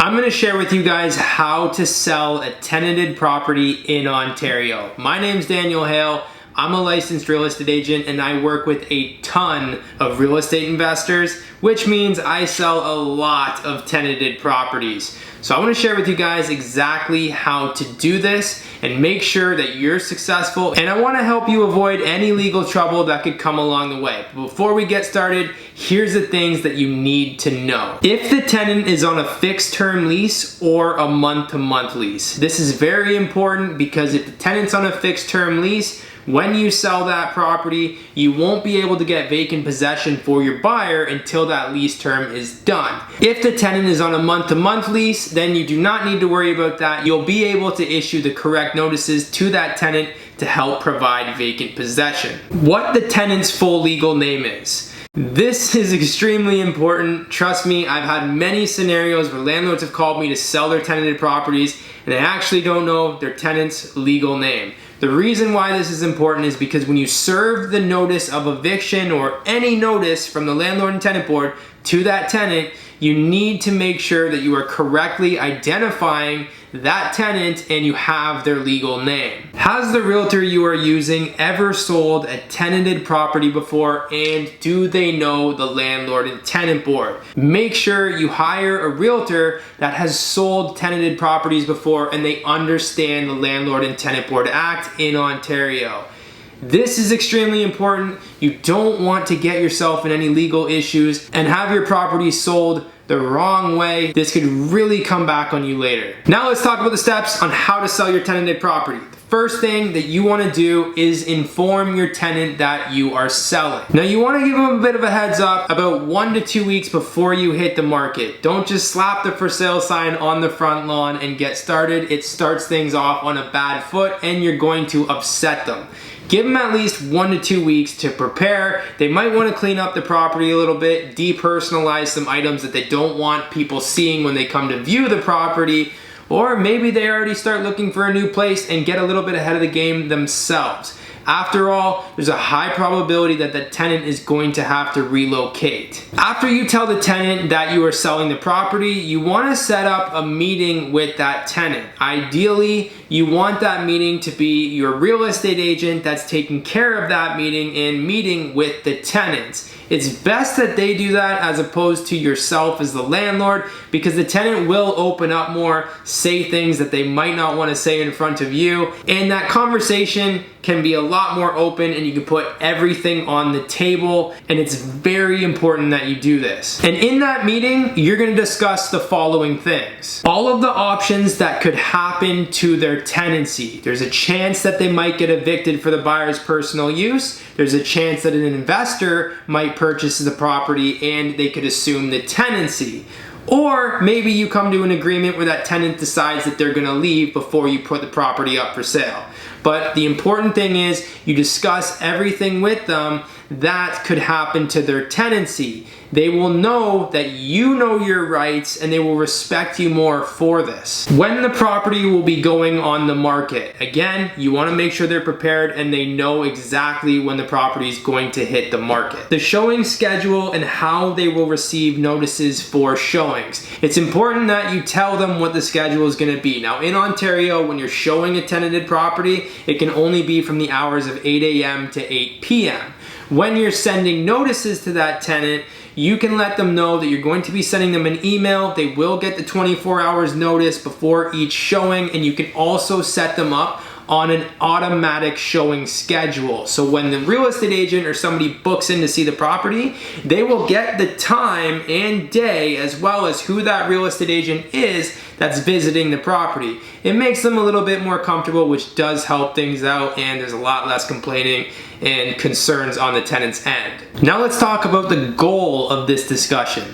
I'm going to share with you guys how to sell a tenanted property in Ontario. My name's Daniel Hale. I'm a licensed real estate agent and I work with a ton of real estate investors, which means I sell a lot of tenanted properties. So I want to share with you guys exactly how to do this and make sure that you're successful, and I want to help you avoid any legal trouble that could come along the way. But before we get started, here's the things that you need to know. If the tenant is on a fixed term lease or a month-to-month lease, this is very important because if the tenant's on a fixed term lease, when you sell that property, you won't be able to get vacant possession for your buyer until that lease term is done. If the tenant is on a month-to-month lease, then you do not need to worry about that. You'll be able to issue the correct notices to that tenant to help provide vacant possession. What the tenant's full legal name is. This is extremely important. Trust me, I've had many scenarios where landlords have called me to sell their tenanted properties and they actually don't know their tenant's legal name. The reason why this is important is because when you serve the notice of eviction or any notice from the landlord and tenant board to that tenant, you need to make sure that you are correctly identifying that tenant and you have their legal name. Has the realtor you are using ever sold a tenanted property before, and do they know the landlord and tenant board? Make sure you hire a realtor that has sold tenanted properties before and they understand the Landlord and Tenant Board Act in Ontario. This is extremely important. You don't want to get yourself in any legal issues and have your property sold the wrong way. This could really come back on you later. Now let's talk about the steps on how to sell your tenanted property. The first thing that you want to do is inform your tenant that you are selling. Now you want to give them a bit of a heads up about 1 to 2 weeks before you hit the market. Don't just slap the for sale sign on the front lawn and get started. It starts things off on a bad foot and you're going to upset them. Give them at least 1 to 2 weeks to prepare. They might want to clean up the property a little bit, depersonalize some items that they don't want people seeing when they come to view the property, or maybe they already start looking for a new place and get a little bit ahead of the game themselves. After all, there's a high probability that the tenant is going to have to relocate. After you tell the tenant that you are selling the property, you want to set up a meeting with that tenant. Ideally, you want that meeting to be your real estate agent that's taking care of that meeting and meeting with the tenants. It's best that they do that as opposed to yourself as the landlord, because the tenant will open up more, say things that they might not want to say in front of you, and that conversation can be a lot more open and you can put everything on the table, and it's very important that you do this. And in that meeting, you're going to discuss the following things. All of the options that could happen to their tenancy. There's a chance that they might get evicted for the buyer's personal use. There's a chance that an investor might purchase the property and they could assume the tenancy. Or maybe you come to an agreement where that tenant decides that they're going to leave before you put the property up for sale. But the important thing is you discuss everything with them that could happen to their tenancy. They will know that you know your rights and they will respect you more for this. When the property will be going on the market, again, you want to make sure they're prepared and they know exactly when the property is going to hit the market. The showing schedule and how they will receive notices for showings. It's important that you tell them what the schedule is going to be. Now in Ontario, when you're showing a tenanted property, it can only be from the hours of 8 a.m. to 8 p.m. When you're sending notices to that tenant, you can let them know that you're going to be sending them an email. They will get the 24 hours notice before each showing, and you can also set them up on an automatic showing schedule. So when the real estate agent or somebody books in to see the property, they will get the time and day as well as who that real estate agent is that's visiting the property. It makes them a little bit more comfortable, which does help things out, and there's a lot less complaining and concerns on the tenant's end. Now let's talk about the goal of this discussion.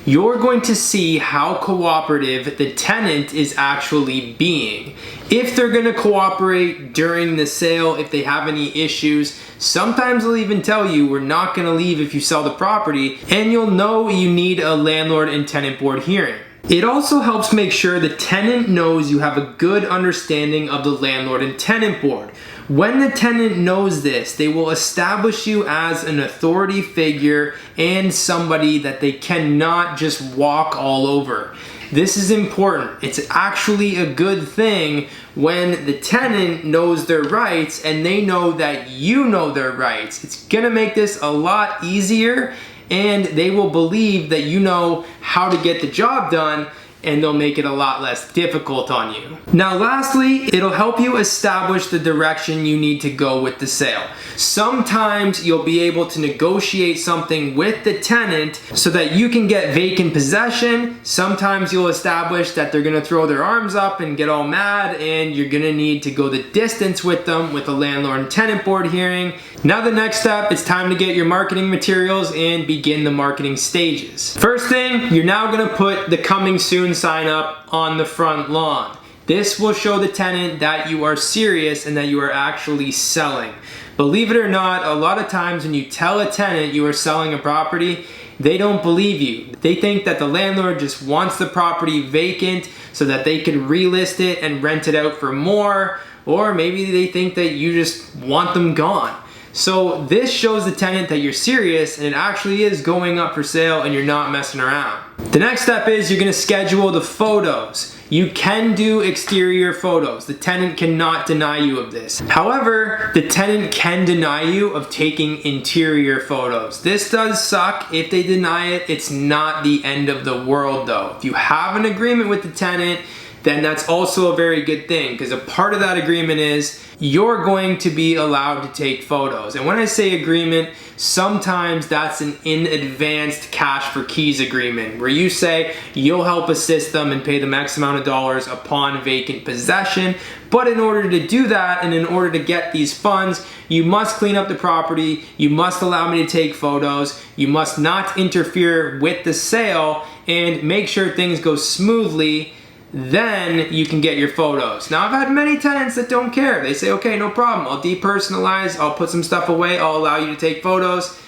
You're going to see how cooperative the tenant is actually being. If they're going to cooperate during the sale, if they have any issues, sometimes they'll even tell you, we're not going to leave if you sell the property, and you'll know you need a landlord and tenant board hearing. It also helps make sure the tenant knows you have a good understanding of the landlord and tenant board. When the tenant knows this, they will establish you as an authority figure and somebody that they cannot just walk all over. This is important. It's actually a good thing when the tenant knows their rights and they know that you know their rights. It's gonna make this a lot easier, and they will believe that you know how to get the job done, and they'll make it a lot less difficult on you. Now lastly, it'll help you establish the direction you need to go with the sale. Sometimes you'll be able to negotiate something with the tenant so that you can get vacant possession. Sometimes you'll establish that they're gonna throw their arms up and get all mad, and you're gonna need to go the distance with them with a landlord and tenant board hearing. Now the next step, it's time to get your marketing materials and begin the marketing stages. First thing, you're now gonna put the coming soon sign up on the front lawn. This will show the tenant that you are serious and that you are actually selling. Believe it or not, a lot of times when you tell a tenant you are selling a property, they don't believe you. They think that the landlord just wants the property vacant so that they can relist it and rent it out for more, or maybe they think that you just want them gone. So this shows the tenant that you're serious and it actually is going up for sale and you're not messing around. The next step is you're gonna schedule the photos. You can do exterior photos. The tenant cannot deny you of this. However, the tenant can deny you of taking interior photos. This does suck. If they deny it, it's not the end of the world though. If you have an agreement with the tenant, then that's also a very good thing, because a part of that agreement is you're going to be allowed to take photos. And when I say agreement, sometimes that's an in advanced cash for keys agreement, where you say you'll help assist them and pay them X amount of dollars upon vacant possession. But in order to do that, and in order to get these funds, you must clean up the property, you must allow me to take photos, you must not interfere with the sale, and make sure things go smoothly. Then you can get your photos. Now I've had many tenants that don't care. They say, okay, no problem, I'll depersonalize, I'll put some stuff away, I'll allow you to take photos.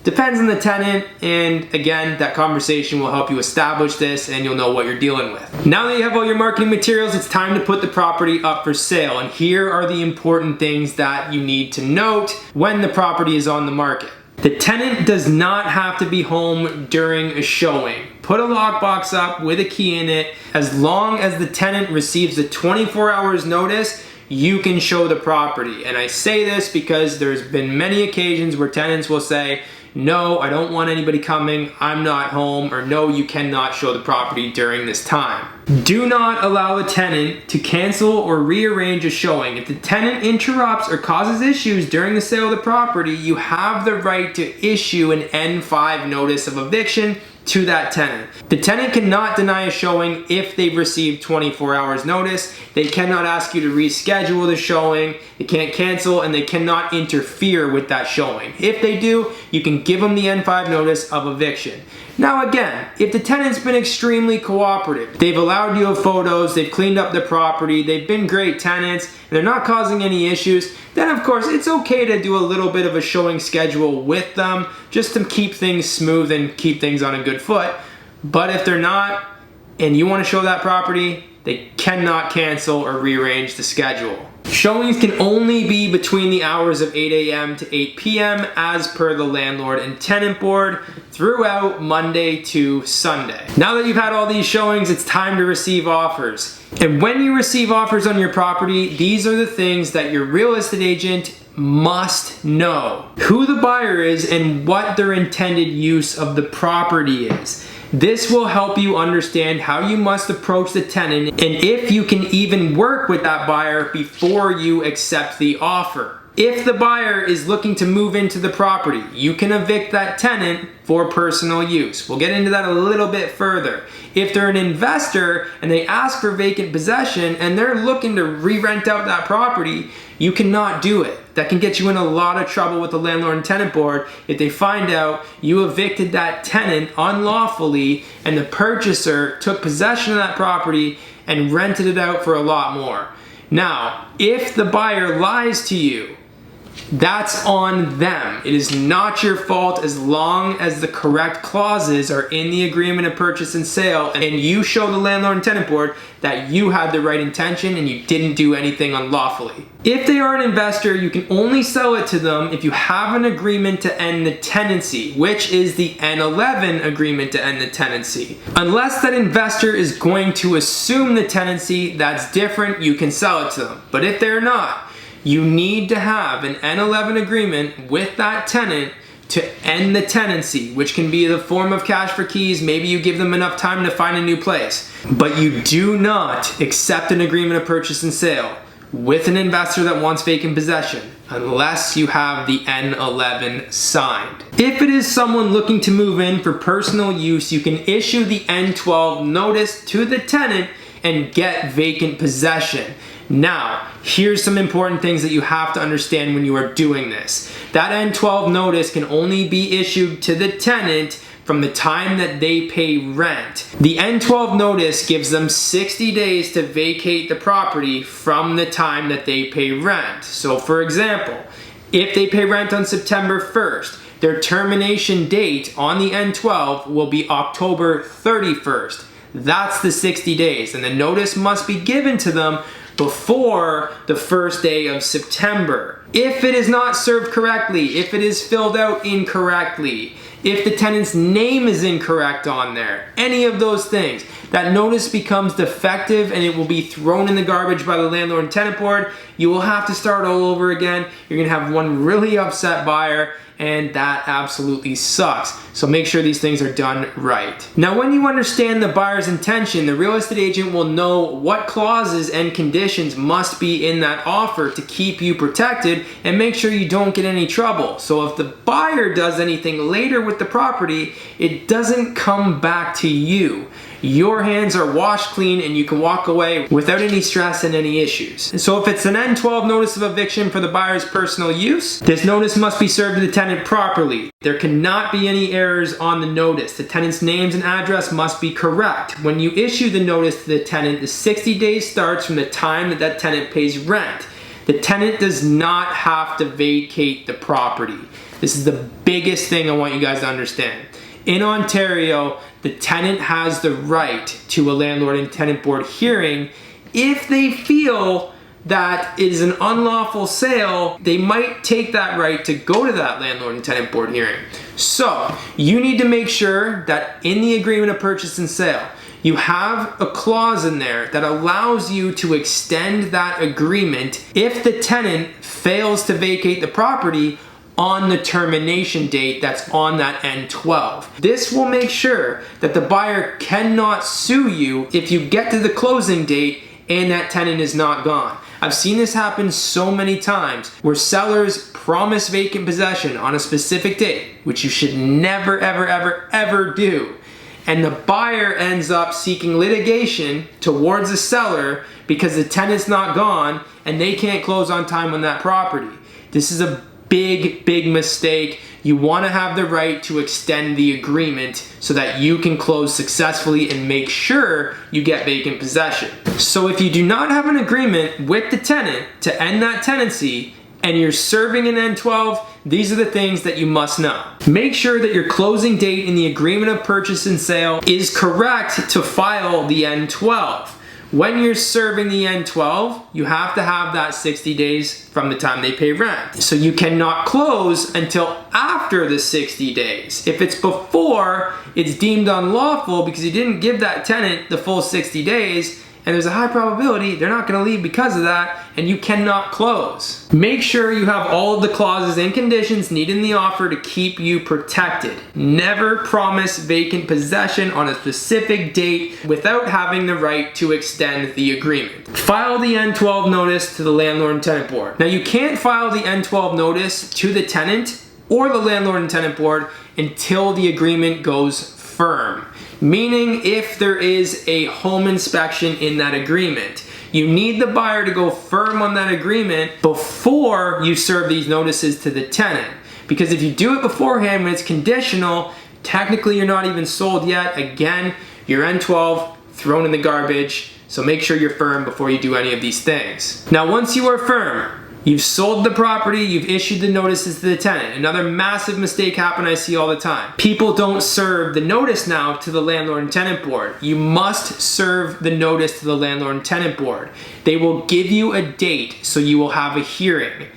Depends on the tenant, and again, that conversation will help you establish this and you'll know what you're dealing with. Now that you have all your marketing materials, it's time to put the property up for sale, and here are the important things that you need to note when the property is on the market. The tenant does not have to be home during a showing. Put a lockbox up with a key in it. As long as the tenant receives a 24 hours notice, you can show the property. And I say this because there's been many occasions where tenants will say, no, I don't want anybody coming, I'm not home, or no, you cannot show the property during this time. Do not allow a tenant to cancel or rearrange a showing. If the tenant interrupts or causes issues during the sale of the property, you have the right to issue an N5 notice of eviction to that tenant. The tenant cannot deny a showing if they've received 24 hours notice. They cannot ask you to reschedule the showing, they can't cancel, and they cannot interfere with that showing. If they do, you can give them the N5 notice of eviction. Now again, if the tenant's been extremely cooperative, they've allowed you photos, they've cleaned up the property, they've been great tenants, and they're not causing any issues, then of course it's okay to do a little bit of a showing schedule with them just to keep things smooth and keep things on a good foot. But if they're not, and you want to show that property, they cannot cancel or rearrange the schedule. Showings can only be between the hours of 8 a.m. to 8 p.m. as per the landlord and tenant board throughout Monday to Sunday. Now that you've had all these showings, it's time to receive offers. And when you receive offers on your property, these are the things that your real estate agent must know. Who the buyer is and what their intended use of the property is. This will help you understand how you must approach the tenant and if you can even work with that buyer before you accept the offer. If the buyer is looking to move into the property, you can evict that tenant for personal use. We'll get into that a little bit further. If they're an investor and they ask for vacant possession and they're looking to re-rent out that property, you cannot do it. That can get you in a lot of trouble with the landlord and tenant board if they find out you evicted that tenant unlawfully and the purchaser took possession of that property and rented it out for a lot more. Now, if the buyer lies to you That's on them. It is not your fault as long as the correct clauses are in the agreement of purchase and sale and you show the landlord and tenant board that you had the right intention and you didn't do anything unlawfully. If they are an investor, you can only sell it to them if you have an agreement to end the tenancy, which is the N11 agreement to end the tenancy. Unless that investor is going to assume the tenancy, that's different, you can sell it to them. But if they're not, you need to have an N11 agreement with that tenant to end the tenancy, which can be the form of cash for keys. Maybe you give them enough time to find a new place. But you do not accept an agreement of purchase and sale with an investor that wants vacant possession unless you have the N11 signed. If it is someone looking to move in for personal use, you can issue the N12 notice to the tenant and get vacant possession. Now, here's some important things that you have to understand when you are doing this. That N12 notice can only be issued to the tenant from the time that they pay rent. The N12 notice gives them 60 days to vacate the property from the time that they pay rent. So for example, if they pay rent on September 1st, their termination date on the N12 will be October 31st. That's the 60 days, and the notice must be given to them before the first day of September. If it is not served correctly, if it is filled out incorrectly, if the tenant's name is incorrect on there, any of those things, that notice becomes defective and it will be thrown in the garbage by the landlord and tenant board. You will have to start all over again. You're gonna have one really upset buyer, and that absolutely sucks. So make sure these things are done right. Now, when you understand the buyer's intention, the real estate agent will know what clauses and conditions must be in that offer to keep you protected and make sure you don't get any trouble. So if the buyer does anything later with the property, it doesn't come back to you. Your hands are washed clean and you can walk away without any stress and any issues. And so if it's an N12 notice of eviction for the buyer's personal use, this notice must be served to the tenant properly. There cannot be any errors on the notice. The tenant's names and address must be correct. When you issue the notice to the tenant, the 60 days starts from the time that that tenant pays rent. The tenant does not have to vacate the property. This is the biggest thing I want you guys to understand. In Ontario, the tenant has the right to a landlord and tenant board hearing. If they feel that it is an unlawful sale, they might take that right to go to that landlord and tenant board hearing. So you need to make sure that in the agreement of purchase and sale, you have a clause in there that allows you to extend that agreement if the tenant fails to vacate the property on the termination date that's on that N12. This will make sure that the buyer cannot sue you if you get to the closing date and that tenant is not gone. I've seen this happen so many times where sellers promise vacant possession on a specific date, which you should never, ever, ever, ever do. And the buyer ends up seeking litigation towards the seller because the tenant's not gone and they can't close on time on that property. This is a big mistake. You want to have the right to extend the agreement so that you can close successfully and make sure you get vacant possession. So if you do not have an agreement with the tenant to end that tenancy and you're serving an N12, these are the things that you must know. Make sure that your closing date in the agreement of purchase and sale is correct to file the N12. When you're serving the N12, you have to have that 60 days from the time they pay rent. So you cannot close until after the 60 days. If it's before, it's deemed unlawful because you didn't give that tenant the full 60 days, and there's a high probability they're not going to leave because of that, and you cannot close. Make sure you have all of the clauses and conditions needed in the offer to keep you protected. Never promise vacant possession on a specific date without having the right to extend the agreement. File the N12 notice to the landlord and tenant board. Now, you can't file the N12 notice to the tenant or the landlord and tenant board until the agreement goes firm. Meaning, if there is a home inspection in that agreement, you need the buyer to go firm on that agreement before you serve these notices to the tenant. Because if you do it beforehand when it's conditional, technically you're not even sold yet. Again, your N12 thrown in the garbage. So make sure you're firm before you do any of these things. Now, once you are firm, You've sold the property, you've issued the notices to the tenant. Another massive mistake happen I see all the time. People don't serve the notice now to the landlord and tenant board. You must serve the notice to the landlord and tenant board. They will give you a date, so you will have a hearing.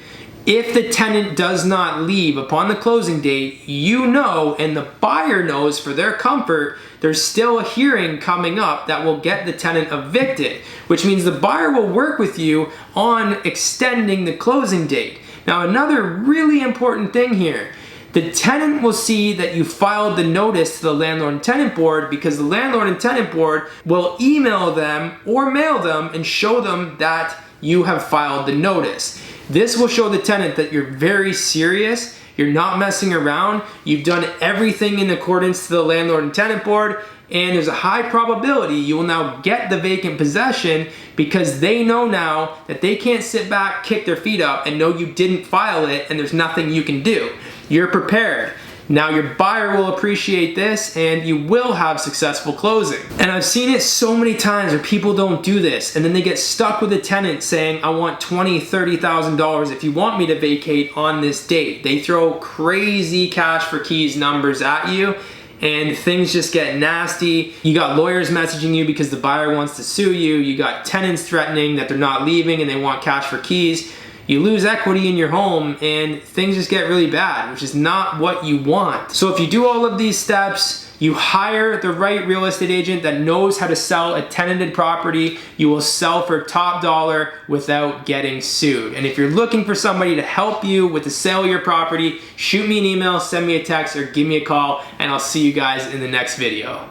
If the tenant does not leave upon the closing date, you know, and the buyer knows for their comfort, there's still a hearing coming up that will get the tenant evicted, which means the buyer will work with you on extending the closing date. Now, another really important thing here, the tenant will see that you filed the notice to the landlord and tenant board because the landlord and tenant board will email them or mail them and show them that you have filed the notice. This will show the tenant that you're very serious, you're not messing around, you've done everything in accordance to the landlord and tenant board, and there's a high probability you will now get the vacant possession because they know now that they can't sit back, kick their feet up, and know you didn't file it and there's nothing you can do. You're prepared. Now your buyer will appreciate this and you will have successful closing. And I've seen it so many times where people don't do this and then they get stuck with a tenant saying, I want $20,000, $30,000 if you want me to vacate on this date. They throw crazy cash for keys numbers at you and things just get nasty. You got lawyers messaging you because the buyer wants to sue you. You got tenants threatening that they're not leaving and they want cash for keys. You lose equity in your home and things just get really bad, which is not what you want. So if you do all of these steps, you hire the right real estate agent that knows how to sell a tenanted property, you will sell for top dollar without getting sued. And if you're looking for somebody to help you with the sale of your property, shoot me an email, send me a text, or give me a call, and I'll see you guys in the next video.